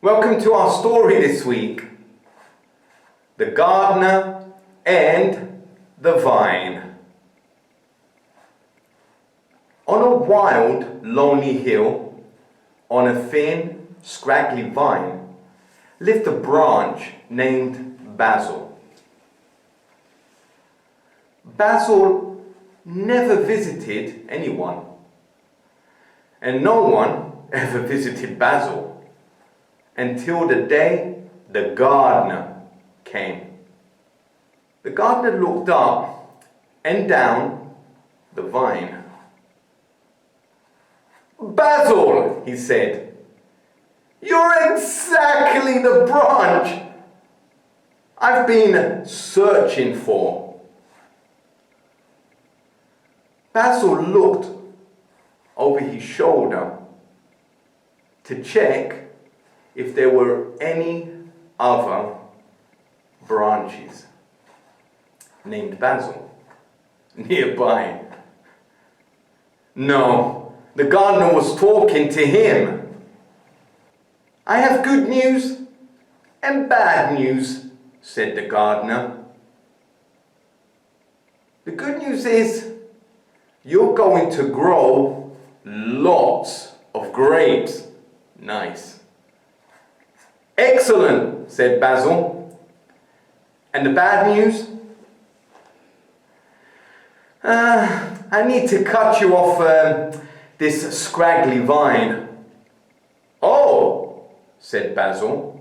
Welcome to our story this week, The Gardener and the Vine. On a wild, lonely hill, on a thin, scraggly vine, lived a branch named Basil. Basil never visited anyone, and no one ever visited Basil until the day the gardener came. The gardener looked up and down the vine. "Basil," he said, "you're exactly the branch I've been searching for." Basil looked over his shoulder to check if there were any other branches named Basil nearby. No, the gardener was talking to him. "I have good news and bad news," said the gardener. "The good news is you're going to grow lots of grapes." Nice. "Excellent," said Basil. "And the bad news? I need to cut you off this scraggly vine." "Oh," said Basil,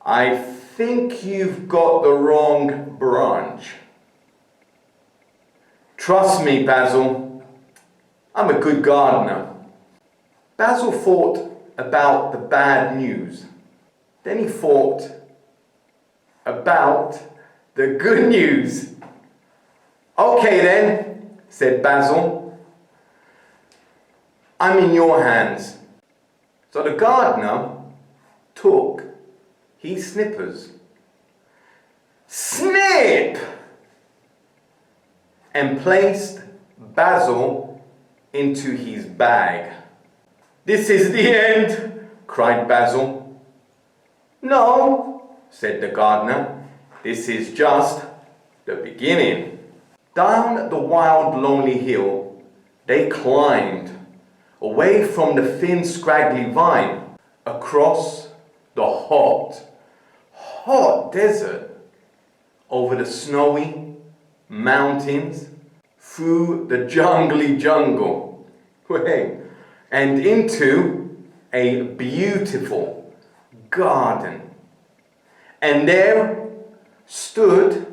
"I think you've got the wrong branch." "Trust me, Basil, I'm a good gardener." Basil thought about the bad news. Then he thought about the good news. "Okay then," said Basil, "I'm in your hands." So the gardener took his snippers, snip, and placed Basil into his bag. "This is the end," cried Basil. "No," said the gardener, "this is just the beginning." Down the wild, lonely hill they climbed, away from the thin, scraggly vine, across the hot desert, over the snowy mountains, through the jungly jungle, and into a beautiful garden. And there stood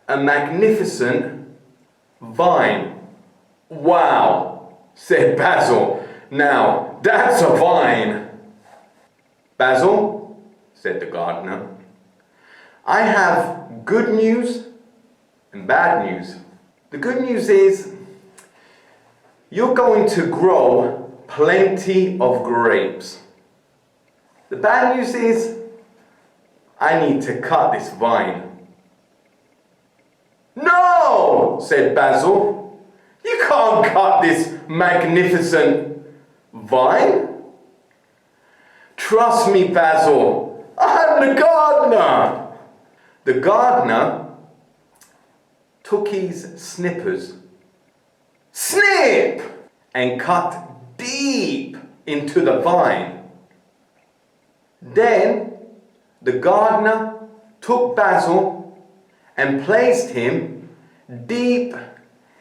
a magnificent vine. "Wow," said Basil, "now that's a vine." "Basil," said the gardener, "I have good news and bad news. The good news is you're going to grow plenty of grapes. The bad news is I need to cut this vine." "No," said Basil, "you can't cut this magnificent vine." "Trust me, Basil, I'm the gardener." The gardener took his snippers, snip, and cut deep into the vine. Then the gardener took Basil and placed him deep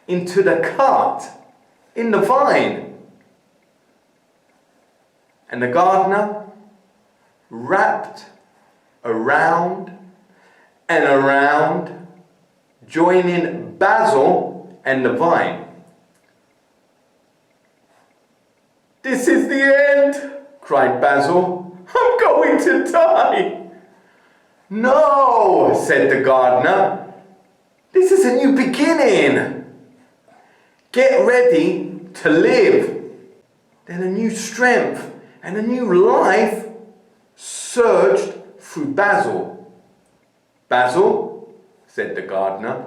into the cut in the vine. And the gardener wrapped around and around, joining Basil and the vine. "This is the end," cried Basil. "I'm going to die." "No," said the gardener, "this is a new beginning. Get ready to live." Then a new strength and a new life surged through Basil. "Basil," said the gardener,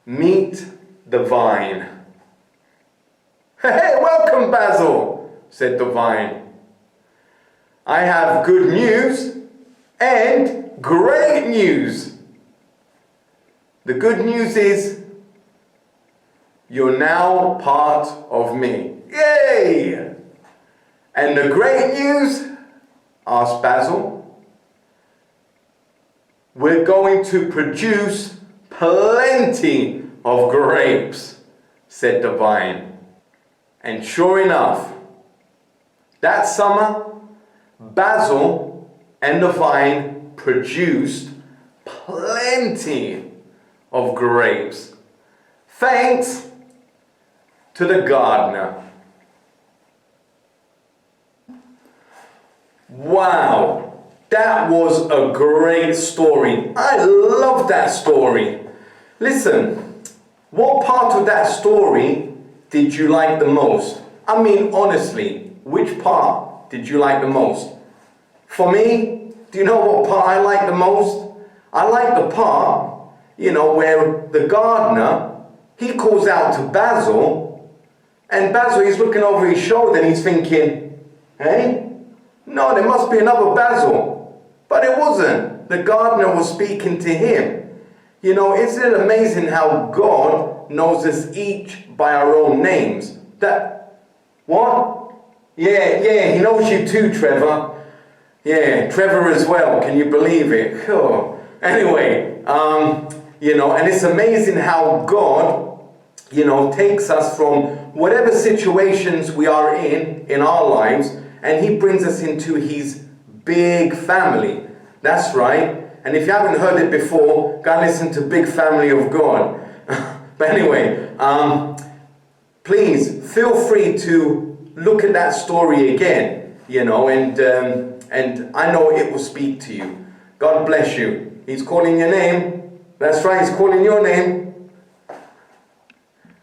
"meet the vine." "Hey, welcome, Basil," said the vine. I have good news and great news. The good news is you're now part of me. Yay! And the great news, asked Basil, we're going to produce plenty of grapes, said the vine. And sure enough, that summer, Basil and the vine produced plenty of grapes, thanks to the gardener. Wow, that was a great story. I love that story. Listen, what part of that story did you like the most? I mean, honestly, which part did you like the most? For me, do you know what part I like the most? I like the part, where the gardener, he calls out to Basil, and Basil, he's looking over his shoulder and he's thinking, hey? No, there must be another Basil. But it wasn't. The gardener was speaking to him. Isn't it amazing how God knows us each by our own names? What? Yeah, he knows you too, Trevor. Yeah, Trevor as well. Can you believe it? Cool. Anyway, and it's amazing how God, takes us from whatever situations we are in our lives, and he brings us into his big family. That's right. And if you haven't heard it before, go listen to Big Family of God. But anyway, please feel free to look at that story again, and I know it will speak to you. God bless you. He's calling your name. That's right, he's calling your name.